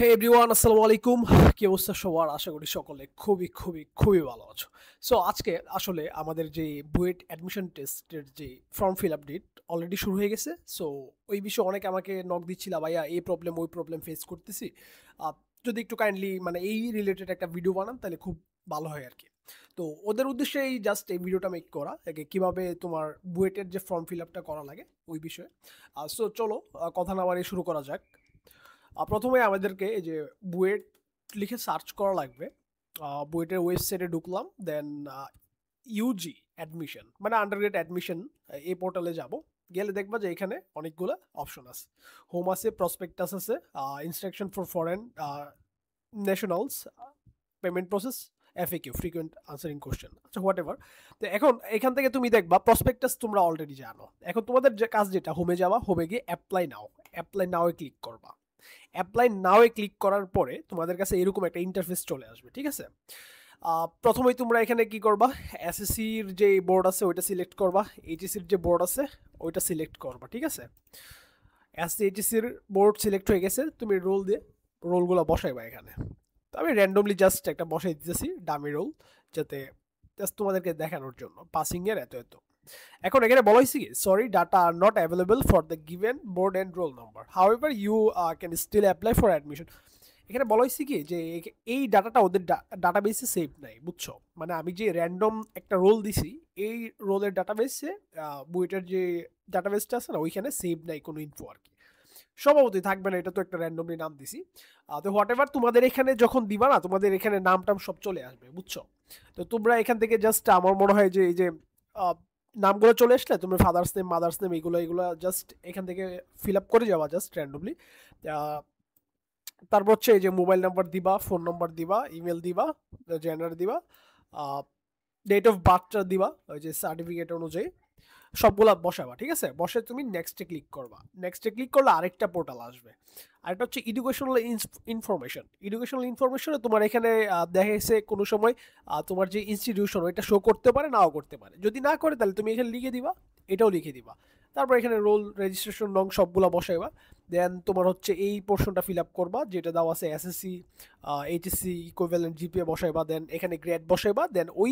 হে everyone, আসসালামু আলাইকুম। কি অবস্থা সবার? আশা করি সকলে খুবই খুবই খুবই ভালো আছো। সো আজকে আসলে আমাদের যে বুয়েট অ্যাডমিশন টেস্টের যে form fill up date already শুরু হয়ে গেছে। সো ওই বিষয়ে অনেকে আমাকে নক দিচ্ছিল, ভাইয়া এই প্রবলেম ওই প্রবলেম ফেস করতেছি, আহ, যদি একটু কাইন্ডলি মানে এই রিলেটেড একটা ভিডিও বানান তাহলে খুব ভালো হয় আর কি। তো ওদের উদ্দেশ্যে এই ভিডিওটা মেক করা কিভাবে তোমার বুয়েটের যে ফর্ম ফিল আপটা করা লাগে ওই বিষয়ে। সো চলো কথা না বাড়িয়ে শুরু করা যাক। প্রথমে আমাদেরকে এই যে বুয়েট লিখে সার্চ করা লাগবে। বুয়েটের ওয়েবসাইটে ঢুকলাম, দেন ইউজি অ্যাডমিশন মানে আন্ডারগ্রেড অ্যাডমিশন, এই পোর্টালে যাব। গেলে দেখবা যে এখানে অনেকগুলো অপশন আছে। হোম আছে, প্রসপেক্টাস আছে, instruction for foreign nationals, payment process, FAQ frequent answering question, আচ্ছা হোয়াট এভার। তো এখন এখান থেকে তুমি দেখবা প্রসপেক্টাস তোমরা অলরেডি জানো। এখন তোমাদের যে কাজ, যেটা হোমে যাওয়া, হোমে গিয়ে অ্যাপ্লাই নাও এ ক্লিক করবা। অ্যাপ্লাই নাও এ ক্লিক করার পরে তোমাদের কাছে এরকম একটা ইন্টারফেস চলে আসবে, ঠিক আছে। প্রথমেই তোমরা এখানে কি করবা, এসএসসির যে বোর্ড আছে ওইটা সিলেক্ট করবা, এইচএসসির যে বোর্ড আছে ওইটা সিলেক্ট করবা, ঠিক আছে। এসএসসি এইচএসসির বোর্ড সিলেক্ট হয়ে গেছে, তুমি রোল দিয়ে রোলগুলো বসাইবা এখানে। তো আমি র্যান্ডমলি জাস্ট একটা বসাই দিতেছি ডামি রোল, যাতে জাস্ট তোমাদেরকে দেখানোর জন্য পাসিং এর এত এত। এখন এখানে বলা হয়েছে কি, sorry data are not available for the given board and roll number, however you can still apply for admission. এখানে বলা হয়েছে কি যে এই ডাটাটা ওদের ডাটাবেসে সেভ নাই, বুঝছো? মানে আমি যে র্যান্ডম একটা রোল দিছি, এই রোলের ডাটাবেসে বুয়েটের যে ডাটাবেসটা আছে না, ওইখানে সেভ নাই কোনো ইনফো আর কি। স্বভাবতই থাকবে না, এটা তো একটা র্যান্ডমলি নাম দিছি। তো হোয়াট এভার তোমাদের এখানে যখন দিবা না, তোমাদের এখানে নাম টাম সব চলে আসবে, বুঝছো? তো তোমরা এখান থেকে জাস্ট, আমার মনে হয় যে এই যে নামগুলো চলে আসলে তুমি ফাদার্স নেম, মাদার্স নেম, এগুলো জাস্ট এখান থেকে ফিল আপ করে যাওয়া জাস্ট র্যান্ডমলি। তারপর হচ্ছে এই যে মোবাইল নাম্বার দিবা, ফোন নাম্বার দিবা, ইমেল দিবা, জেন্ডার দিবা, ডেট অফ বার্থটা দিবা ওই যে সার্টিফিকেট অনুযায়ী, সবগুলা বসাবা, ঠিক আছে। বসে তুমি নেক্সটে ক্লিক করবা। নেক্সটে ক্লিক করলে আরেকটা পোর্টাল আসবে, আরেকটা হচ্ছে এডুকেশনাল ইনফরমেশন। এডুকেশনাল ইনফরমেশনে তোমার এখানে দেখা গেছে কোনো সময় তোমার যে ইনস্টিটিউশন ওইটা শো করতে পারে, নাও করতে পারে। যদি না করে তাহলে তুমি এখানে লিখে দিবা, এটাও লিখে দিবা। তারপর এখানে রোল, রেজিস্ট্রেশন নং সবগুলা বসাইবা। দেন তোমার হচ্ছে এই পোর্শনটা ফিল আপ করবা, যেটা দেওয়া আছে এসএসসি এইচএসসি ইকুইভ্যালেন্ট জিপিএ বসাইবা। দেন এখানে গ্রেড বসাইবা। দেন ওই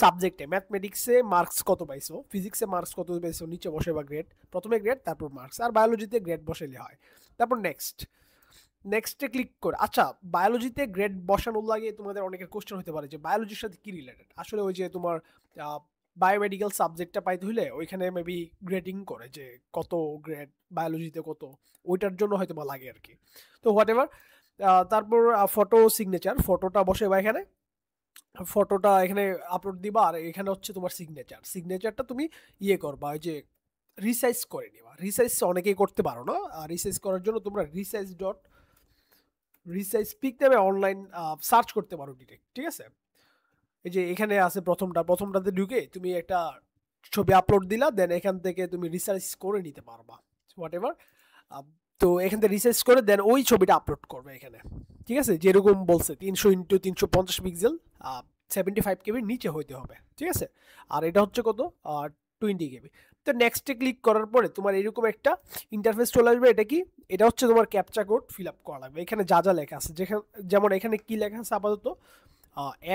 সাবজেক্টে ম্যাথমেটিক্সে মার্কস কত পাইছো, ফিজিক্সে মার্কস কত পাইছো, নিচে বসাইবা গ্রেড, প্রথমে গ্রেড তারপর মার্কস। আর বায়োলজিতে গ্রেড বসাইলে হয়। তারপর নেক্সটে ক্লিক করে, আচ্ছা বায়োলজিতে গ্রেড বসানোর লাগে তোমাদের অনেকের কোশ্চেন হতে পারে যে বায়োলজির সাথে কি রিলেটেড। আসলে ওই যে তোমার বায়োমেডিক্যাল সাবজেক্টটা পাইতে হইলে ওইখানে মেবি গ্রেডিং করে যে কত গ্রেড বায়োলজিতে কত, ওইটার জন্য হয়তো বা লাগে আর কি। তো হোয়াট এভার। তারপর ফটো সিগনেচার, ফটোটা বসে বা এখানে ফটোটা এখানে আপলোড দিবা। আর এখানে হচ্ছে তোমার সিগনেচারটা তুমি ইয়ে করবা, ওই যে রিসাইজ করে নিবা। রিসাইজ অনেকেই করতে পারো না, রিসাইজ করার জন্য তোমরা রিসাইজ পিক নামে অনলাইন সার্চ করতে পারো ডিরেক্ট, ঠিক আছে। এই যে এখানে আছে প্রথমটাতে ঢুকে তুমি একটা ছবি আপলোড দিলা, দেন এখান থেকে তুমি রিসার্চ করে নিতে পারবা হোয়াট এভার। তো এখান থেকে রিসার্চ করে দেন ওই ছবিটা আপলোড করবে এখানে, ঠিক আছে। যেরকম বলছে 300x350 পিক্সেল, 75 কেবির নিচে হইতে হবে, ঠিক আছে। আর এটা হচ্ছে কত, 20 কেবি। তো নেক্সটে ক্লিক করার পরে তোমার এরকম একটা ইন্টারফেস চলে আসবে। এটা কি, এটা হচ্ছে তোমার ক্যাপচা কোড ফিল আপ করা লাগবে। এখানে যা যা লেখা আছে, যেমন এখানে কি লেখা আছে আপাতত,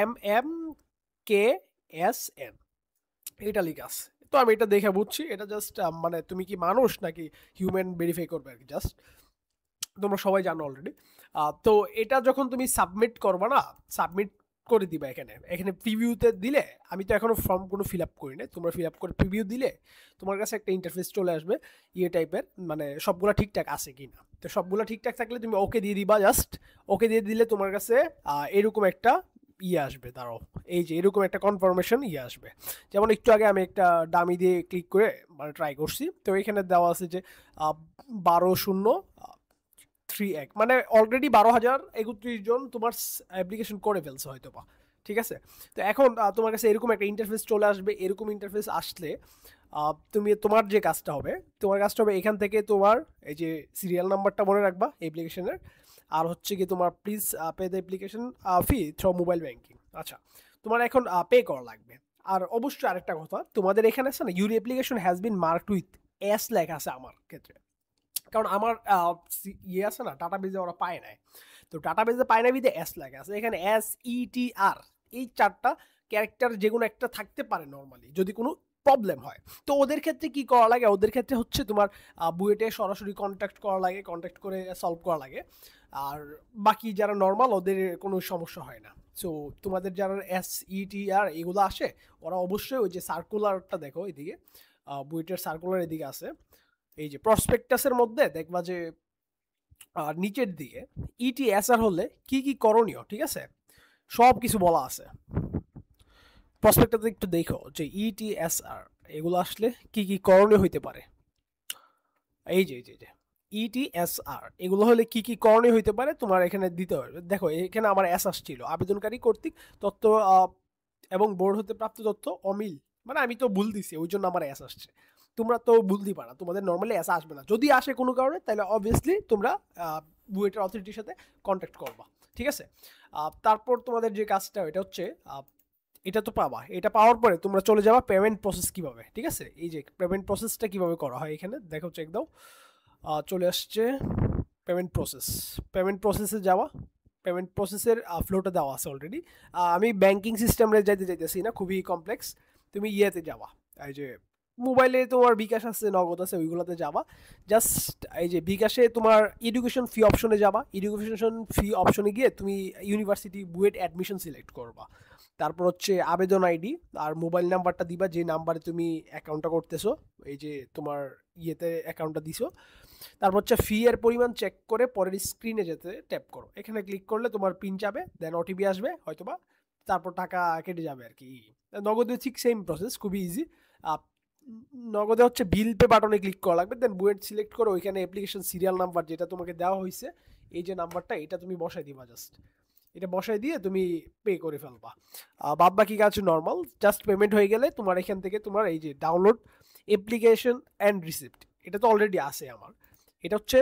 MMKSN, এটা লেখা আছে। তো আমি এটা দেখে বুঝছি এটা জাস্ট মানে তুমি কি মানুষ নাকি হিউম্যান ভেরিফাই করবে আর কি, জাস্ট তোমরা সবাই জানো অলরেডি। তো এটা যখন তুমি সাবমিট করবা না, সাবমিট করে দিবা। এখানে এখানে প্রিভিউতে দিলে, আমি তো এখনো ফর্ম কোনো ফিল আপ করি না, তোমরা ফিল আপ করে প্রিভিউ দিলে তোমার কাছে একটা ইন্টারফেস চলে আসবে ইয়ে টাইপের, মানে সবগুলো ঠিকঠাক আছে কি না। তো সবগুলো ঠিকঠাক থাকলে তুমি ওকে দিয়ে দিবা, জাস্ট ওকে দিয়ে দিলে তোমার কাছে এরকম একটা ইয়ে আসবে। দাঁড়াও, এই যে এরকম একটা কনফার্মেশন ইয়ে আসবে। যেমন একটু আগে আমি একটা ডামি দিয়ে ক্লিক করে মানে ট্রাই করছি, তো এখানে দেওয়া আছে যে 12,031, মানে অলরেডি 12,031 জন তোমার অ্যাপ্লিকেশন করে ফেলছে হয়তো বা, ঠিক আছে। তো এখন তোমার কাছে এরকম একটা ইন্টারফেস চলে আসবে। এরকম ইন্টারফেস আসলে তুমি তোমার কাজটা হবে এখান থেকে তোমার এই যে সিরিয়াল নাম্বারটা মনে রাখবা অ্যাপ্লিকেশনের। আর হচ্ছে কি তোমার please pay the application fee through mobile banking. আচ্ছা, তোমার এখন পে করা লাগবে। আর অবশ্যই আরেকটা কথা, তোমাদের এখানে আছে না, your application has been marked with S লেখা আছে আমার ক্ষেত্রে। কারণ আমার ইয়ে আছে না, ডাটাবেজে ওরা পায় নাই। তো ডাটাবেজে পায় না বিধে এস লাগে আছে, এখানে SETR এই 4টা ক্যারেক্টার যে কোনো একটা থাকতে পারে নর্মালি যদি কোনো প্রবলেম হয়। তো ওদের ক্ষেত্রে কি করা লাগে, ওদের ক্ষেত্রে হচ্ছে তোমার বুয়েটে সরাসরি কন্ট্যাক্ট করা লাগে, কন্ট্যাক্ট করে সলভ করা লাগে। আর বাকি যারা নর্মাল ওদের কোনো সমস্যা হয় না। সো তোমাদের যারা SETR এগুলো আসে ওরা অবশ্যই ওই যে সার্কুলারটা দেখো এদিকে, বুয়েটের সার্কুলার এদিকে আছে, এই যে প্রসপেক্টাসের মধ্যে দেখবা যে নিচের দিকে ETSR হলে কি কি করণীয়, ঠিক আছে, সব কিছু বলা আছে। প্রসপেক্টাসে একটু দেখো যে ETSR এগুলো আসলে কি কি করণীয় হইতে পারে। এই যে ETSR এগুলো হলে কি কি করণীয় হইতে পারে তোমার এখানে দিতে হবে। দেখো এখানে আমার এস আসছিল, আবেদনকারী কর্তৃক তথ্য এবং বোর্ড হতে প্রাপ্ত তথ্য অমিল, মানে আমি তো ভুল দিছি ওই জন্য আমার এস আসছে। তোমরা তো ভুল দিবা না, তোমাদের নর্মালি এস আসবে না। যদি আসে কোনো কারণে তাহলে অবভিয়াসলি তোমরা বুয়েটের অথরিটির সাথে কন্ট্যাক্ট করবা, ঠিক আছে। তারপর তোমাদের যে কাজটা এটা হচ্ছে এটা তো পাবা, এটা পাওয়ার পরে তোমরা চলে যাবা পেমেন্ট প্রসেস কিভাবে, ঠিক আছে। এই যে পেমেন্ট প্রসেসটা কিভাবে করা হয় এখানে দেখো, চেক দাও, চলে আসছে পেমেন্ট প্রসেসে যাওয়া, পেমেন্ট প্রসেসের ফ্লোটা দেওয়া আছে অলরেডি। আমি ব্যাংকিং সিস্টেমে যাইতে চাইতেছি না, খুবই কমপ্লেক্স। তুমি ইয়েতে যাবা, এই যে মোবাইলে তোমার বিকাশ আছে, নগদ আছে, ওইগুলোতে যাবা। জাস্ট এই যে বিকাশে তোমার এডুকেশন ফি অপশনে যাবা, এডুকেশন ফি অপশনে গিয়ে তুমি ইউনিভার্সিটি বুয়েট অ্যাডমিশন সিলেক্ট করবা। তারপর হচ্ছে আবেদন আইডি আর মোবাইল নাম্বারটা দিবা যে নাম্বারে তুমি অ্যাকাউন্টটা করতেছো, এই যে তোমার ইয়েতে অ্যাকাউন্টটা দিছো। তারপর হচ্ছে ফি এর পরিমাণ চেক করে পরের স্ক্রিনে যেতে ট্যাপ করো, এখানে ক্লিক করলে তোমার পিন যাবে, দেন ওটিপি আসবে হয়তোবা, তারপর টাকা কেটে যাবে আর কি। নগদে ঠিক সেম প্রসেস, খুবই ইজি। নগদে হচ্ছে বিল পে বাটনে ক্লিক করা লাগবে, দেন বুয়েট সিলেক্ট করে ওইখানে অ্যাপ্লিকেশন সিরিয়াল নাম্বার যেটা তোমাকে দেওয়া হয়েছে, এই যে নাম্বারটা এটা তুমি বসাই দিবা, জাস্ট এটা বসাই দিয়ে তুমি পে করে ফেলবা। বাদ বাকি কাজ নর্মাল, জাস্ট পেমেন্ট হয়ে গেলে তোমার এখান থেকে তোমার এই যে ডাউনলোড অ্যাপ্লিকেশন অ্যান্ড রিসিপ্ট, এটা তো অলরেডি আছে আমার। এটা হচ্ছে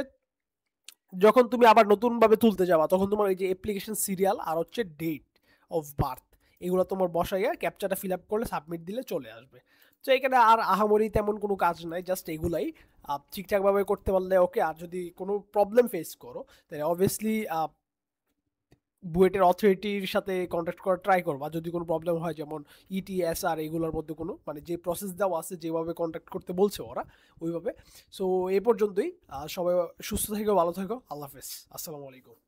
যখন তুমি আবার নতুনভাবে তুলতে যাবা তখন তোমার এই যে অ্যাপ্লিকেশন সিরিয়াল আর হচ্ছে ডেট অফ বার্থ এগুলো তোমার বসাইয়া ক্যাপচাটা ফিল আপ করলে সাবমিট দিলে চলে আসবে। তো এখানে আর আহামরি তেমন কোনো কাজ নাই, জাস্ট এগুলাই ঠিকঠাকভাবে করতে পারলে ওকে। আর যদি কোনো প্রবলেম ফেস করো তাহলে অবভিয়াসলি বুয়েটের অথরিটির সাথে কন্ট্যাক্ট করার ট্রাই করবা যদি কোনো প্রবলেম হয়, যেমন ETSR এগুলোর মধ্যে কোনো, মানে যে প্রসেস দেওয়া আছে যেভাবে কন্ট্যাক্ট করতে বলছে ওরা ওইভাবে। সো এই পর্যন্তই, সবাই সুস্থ থেকো, ভালো থেকো, আল্লাহ হাফেজ, আসসালামু আলাইকুম।